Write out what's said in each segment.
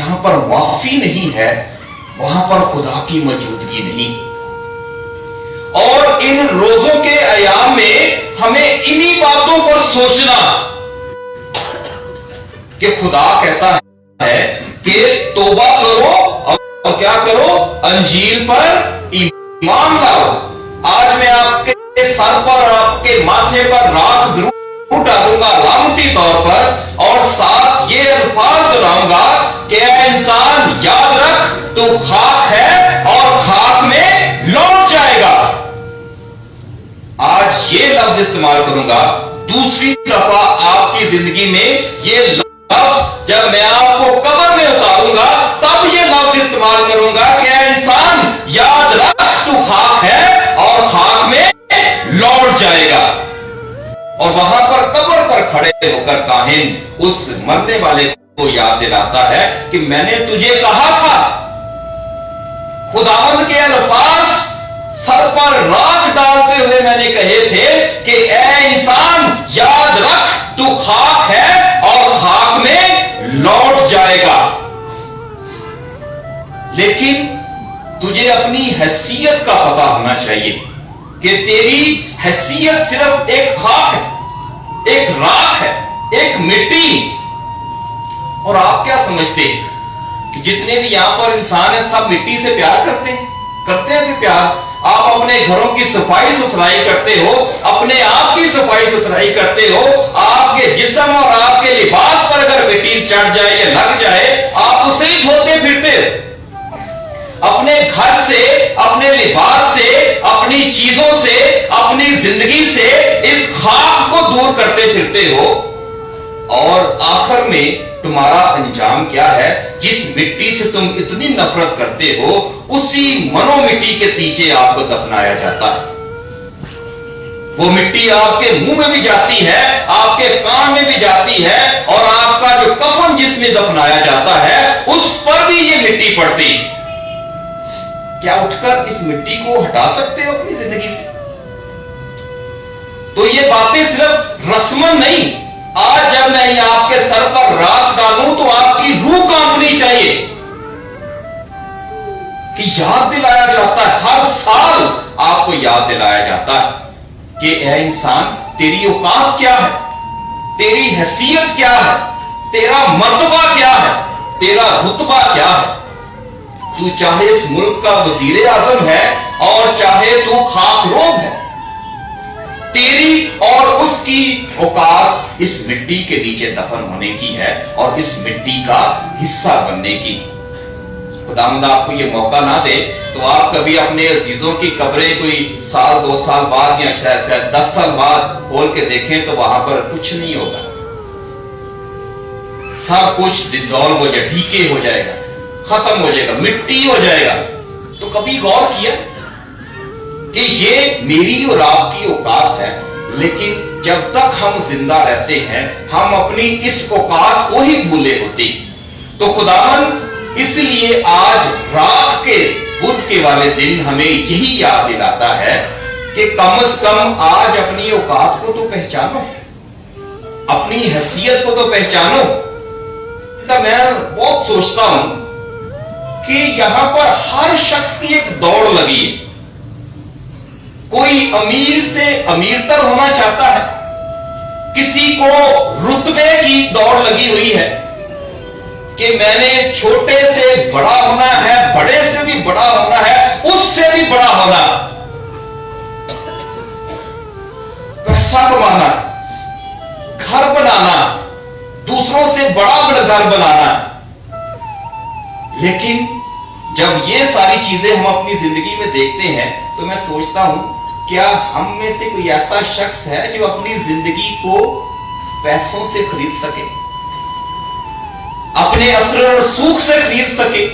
جہاں پر معافی نہیں ہے وہاں پر خدا کی موجودگی نہیں. اور ان روزوں کے ایام میں ہمیں انہی باتوں پر سوچنا کہ خدا کہتا ہے کہ توبہ کرو اور کیا کرو, انجیل پر ایمان لاؤ. آج میں آپ کے سر پر اور آپ کے ماتھے پر راکھ ضرور ڈالوں گا علامتی طور پر, اور ساتھ یہ الفاظ دلاؤں گا کہ اے انسان یاد رکھ تو خاک ہے اور خاک میں لوٹ جائے گا. آج یہ لفظ استعمال کروں گا, دوسری دفعہ آپ کی زندگی میں یہ لفظ جب میں آپ کو قبر میں اتاروں گا تب یہ لفظ استعمال کروں گا کہ اے انسان یاد رکھ تو خاک ہے اور خاک میں لوٹ جائے گا. اور وہاں پر قبر پر کھڑے ہو کر کاہن اس مرنے والے کو یاد دلاتا ہے کہ میں نے تجھے کہا تھا. خداوند کے الفاظ سر پر راکھ ڈالتے ہوئے میں نے کہے تھے کہ اے انسان یاد رکھ تو خاک ہے اور خاک میں لوٹ جائے گا. لیکن تجھے اپنی حیثیت کا پتہ ہونا چاہیے کہ تیری حیثیت صرف ایک خاک ہے, ایک راکھ ہے, ایک مٹی. اور آپ کیا سمجھتے ہیں کہ جتنے بھی یہاں پر انسان ہیں سب مٹی سے پیار کرتے ہیں کہ پیار؟ آپ اپنے گھروں کی صفائی ستھرائی کرتے ہو, اپنے آپ کی صفائی ستھرائی کرتے ہو, آپ کے جسم اور آپ کے لباس پر اگر مٹی چڑھ جائے یا لگ جائے آپ اسے ہی دھوتے پھرتے ہو. اپنے گھر سے, اپنے لباس سے, اپنی چیزوں سے, اپنی زندگی سے اس خاک کو دور کرتے پھرتے ہو, اور آخر میں تمہارا انجام کیا ہے؟ جس مٹی سے تم اتنی نفرت کرتے ہو اسی منو مٹی کے پیچھے آپ کو دفنایا جاتا ہے. وہ مٹی آپ کے منہ میں بھی جاتی ہے, آپ کے کان میں بھی جاتی ہے, اور آپ کا جو کفن جس میں دفنایا جاتا ہے اس پر بھی یہ مٹی پڑتی. کیا اٹھ کر اس مٹی کو ہٹا سکتے ہو اپنی زندگی سے؟ تو یہ باتیں صرف رسمن نہیں. آج جب میں یہ آپ کے سر پر راکھ ڈالوں تو آپ کی روح کانپنی چاہیے کہ یاد دلایا جاتا ہے, ہر سال آپ کو یاد دلایا جاتا ہے کہ اے انسان تیری اوقات کیا ہے, تیری حیثیت کیا ہے, تیرا مرتبہ کیا ہے, تیرا رتبہ کیا ہے. تو چاہے اس ملک کا وزیر اعظم ہے اور چاہے تو خاک روب ہے, تیری اور اس کی اوقات اس مٹی کے نیچے دفن ہونے کی ہے اور اس مٹی کا حصہ بننے کی. خداوند آپ کو یہ موقع نہ دے تو آپ کبھی اپنے عزیزوں کی قبریں کوئی سال 2 سال بعد یا شاید 10 سال بعد کھول کے دیکھیں تو وہاں پر کچھ نہیں ہوگا, سب کچھ ڈیزالو ہو جائے, ڈھیکے ہو جائے گا, ختم ہو جائے گا, مٹی ہو جائے گا. تو کبھی غور کیا کہ یہ میری اور آپ کی اوقات ہے, لیکن جب تک ہم زندہ رہتے ہیں ہم اپنی اس اوقات کو ہی بھولے ہوتے. تو خداوند اس لیے آج راکھ کے بدھ کے والے دن ہمیں یہی یاد دلاتا ہے کہ کم از کم آج اپنی اوقات کو تو پہچانو, اپنی حیثیت کو تو پہچانو. میں بہت سوچتا ہوں کہ یہاں پر ہر شخص کی ایک دوڑ لگی ہے. کوئی امیر سے امیر تر ہونا چاہتا ہے, کسی کو رتبے کی دوڑ لگی ہوئی ہے کہ میں نے چھوٹے سے بڑا ہونا ہے, بڑے سے بھی بڑا ہونا ہے, اس سے بھی بڑا ہونا, پیسہ کمانا, گھر بنانا, دوسروں سے بڑا بڑا گھر بنانا. لیکن جب یہ ساری چیزیں ہم اپنی زندگی میں دیکھتے ہیں تو میں سوچتا ہوں کیا ہم میں سے کوئی ایسا شخص ہے جو اپنی زندگی کو پیسوں سے خرید سکے, اپنے اثر و رسوخ سے خرید سکے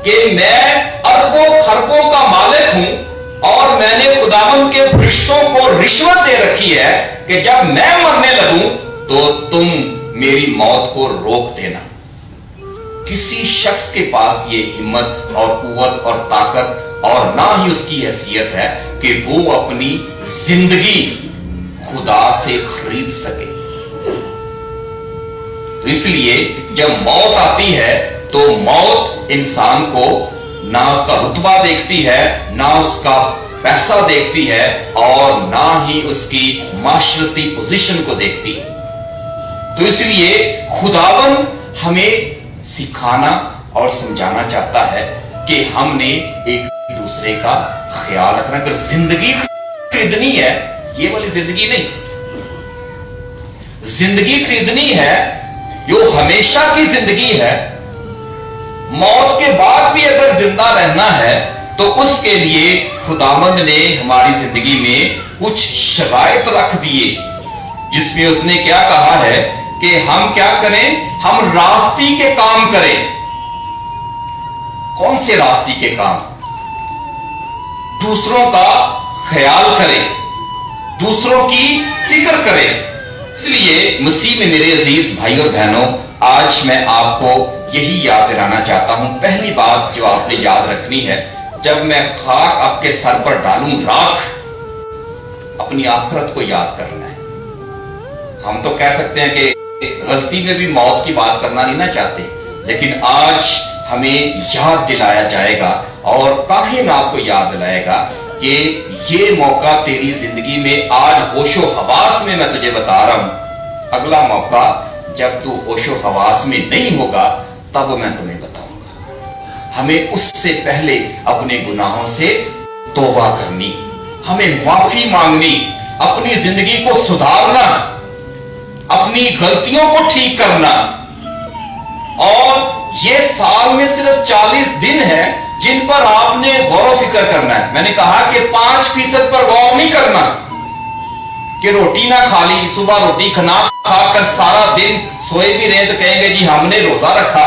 کہ میں اربوں خربوں کا مالک ہوں اور میں نے خداوند کے فرشتوں کو رشوت دے رکھی ہے کہ جب میں مرنے لگوں تو تم میری موت کو روک دینا. کسی شخص کے پاس یہ ہمت اور قوت اور طاقت اور نہ ہی اس کی حیثیت ہے کہ وہ اپنی زندگی خدا سے خرید سکے. تو اس لیے جب موت آتی ہے تو موت انسان کو نہ اس کا رتبہ دیکھتی ہے، نہ اس کا پیسہ دیکھتی ہے، اور نہ ہی اس کی معاشرتی پوزیشن کو دیکھتی. تو اس لیے خداوند ہمیں سکھانا اور سمجھانا چاہتا ہے کہ ہم نے ایک دوسرے کا خیال رکھنا. اگر زندگی خریدنی ہے، یہ والی زندگی نہیں، زندگی خریدنی ہے جو ہمیشہ کی زندگی ہے، موت کے بعد بھی اگر زندہ رہنا ہے تو اس کے لیے خداوند نے ہماری زندگی میں کچھ شرائط رکھ دیے، جس میں اس نے کیا کہا ہے کہ ہم کیا کریں؟ ہم راستی کے کام کریں. کون سے راستی کے کام؟ دوسروں کا خیال کریں، دوسروں کی فکر کریں. اس لیے مسیح میں میرے عزیز بھائی اور بہنوں، آج میں آپ کو یہی یاد دلانا چاہتا ہوں. پہلی بات جو آپ نے یاد رکھنی ہے، جب میں خاک آپ کے سر پر ڈالوں راکھ، اپنی آخرت کو یاد کرنا ہے. ہم تو کہہ سکتے ہیں کہ غلطی میں بھی موت کی بات کرنا نہیں نہ چاہتے، لیکن آج ہمیں یاد دلایا جائے گا، اور کاہن آپ کو یاد دلائے گا کہ یہ موقع تیری زندگی میں آج ہوش و حواس میں میں تجھے بتا رہا ہوں. اگلا موقع جب تو ہوش و حواس میں نہیں ہوگا تب میں تمہیں بتاؤں گا. ہمیں اس سے پہلے اپنے گناہوں سے توبہ کرنی، ہمیں معافی مانگنی، اپنی زندگی کو سدھارنا، اپنی غلطیوں کو ٹھیک کرنا. اور یہ سال میں صرف 40 دن ہے جن پر آپ نے غور و فکر کرنا ہے. میں نے کہا کہ 5% پر غور نہیں کرنا کہ روٹی نہ کھا لی، صبح روٹی نہ کھا کر سارا دن سوئے بھی رہے تو کہیں گے جی ہم نے روزہ رکھا.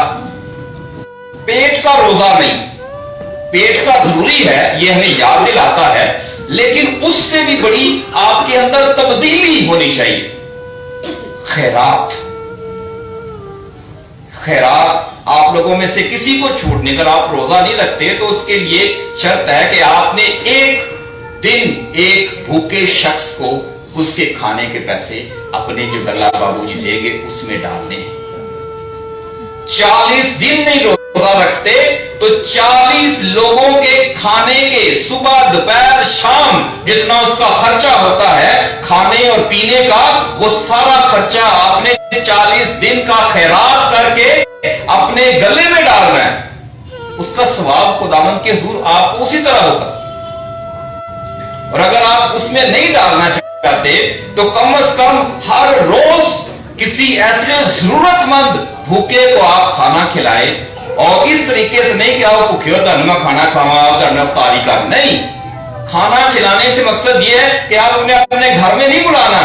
پیٹ کا روزہ نہیں، پیٹ کا ضروری ہے، یہ ہمیں یاد دلاتا ہے، لیکن اس سے بھی بڑی آپ کے اندر تبدیلی ہونی چاہیے. خیرات، خیرات آپ لوگوں میں سے کسی کو چھوٹ نہیں. اگر آپ روزہ نہیں رکھتے تو اس کے لیے شرط ہے کہ آپ نے ایک دن ایک بھوکے شخص کو اس کے کھانے کے پیسے اپنے جو گلا بابو جی دے گے اس میں ڈالنے ہیں. 40 دن نہیں روزہ رکھتے تو 40 لوگوں کے کھانے کے صبح دوپہر شام جتنا اس کا خرچہ ہوتا ہے کھانے اور پینے کا، وہ سارا خرچہ آپ نے 40 دن کا خیرات کر کے اپنے گلے میں ڈالنا ہے. اس کا ثواب خداوند کے حضور آپ کو اسی طرح ہوگا. اور اگر آپ اس میں نہیں ڈالنا چاہتے تو کم از کم ہر روز کسی ایسے ضرورت مند بھوکے کو آپ کھانا کھلائیں. اور اس طریقے سے نہیں کہ آپ بھوکے ہو تو کھانا کھاوا آپ افطاری کر، نہیں. کھانا کھلانے سے مقصد یہ ہے کہ آپ انہیں اپنے گھر میں نہیں بلانا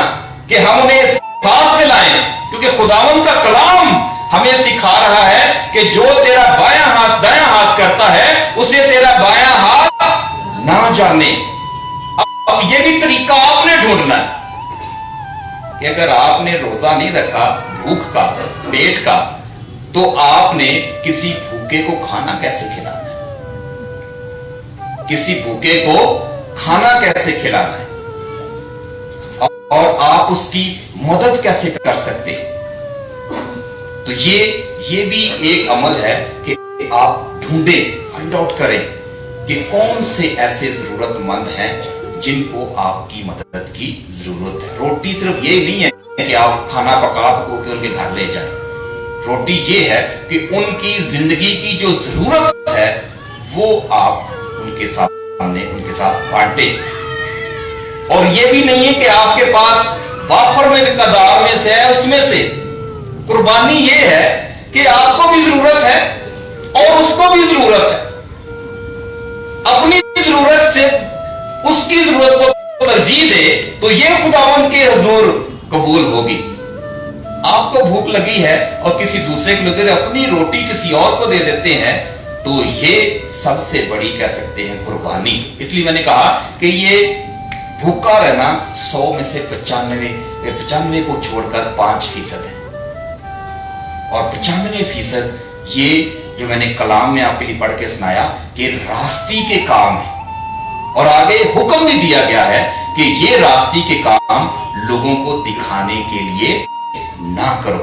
کہ ہم انہیں خاص دلائیں، کیونکہ خداوند کا کلام ہمیں سکھا رہا ہے کہ جو تیرا بایاں ہاتھ دایاں ہاتھ کرتا ہے اسے تیرا بایاں ہاتھ نہ جانے. اب یہ بھی طریقہ آپ نے ڈھونڈنا ہے کہ اگر آپ نے روزہ نہیں رکھا بھوک کا، پیٹ کا، تو آپ نے کسی بھوکے کو کھانا کیسے کھلانا ہے؟ کسی بھوکے کو کھانا کیسے کھلانا ہے؟ اور آپ اس کی مدد کیسے کر سکتے ہیں؟ تو یہ بھی ایک عمل ہے کہ آپ ڈھونڈیں، فائنڈ آؤٹ کریں کہ کون سے ایسے ضرورت مند ہیں جن کو آپ کی مدد کی ضرورت ہے. روٹی صرف یہ نہیں ہے کہ آپ کھانا پکا کے ان کے گھر لے جائیں. روٹی یہ ہے کہ ان کی زندگی کی جو ضرورت ہے وہ آپ ان کے ساتھ بانٹیں. اور یہ بھی نہیں ہے کہ آپ کے پاس وافر میں مقدار میں سے ہے اس میں سے. قربانی یہ ہے کہ آپ کو بھی ضرورت ہے اور اس کو بھی ضرورت ہے. اپنی ضرورت سے اس کی ضرورت کو ترجیح دے تو یہ خداوند کے حضور قبول ہوگی. آپ کو بھوک لگی ہے اور کسی دوسرے کو لگے اپنی روٹی کسی اور کو دے دیتے ہیں تو یہ سب سے بڑی کہہ سکتے ہیں قربانی. اس لیے میں نے کہا کہ یہ بھوکا رہنا 100 میں سے 95 کو چھوڑ کر 5% ہے، اور 95% یہ جو میں نے کلام میں آپ کے لیے پڑھ کے سنایا کہ راستی کے کام ہے. اور آگے حکم بھی دیا گیا ہے کہ یہ راستی کے کام لوگوں کو دکھانے کے لیے نہ کرو.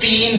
3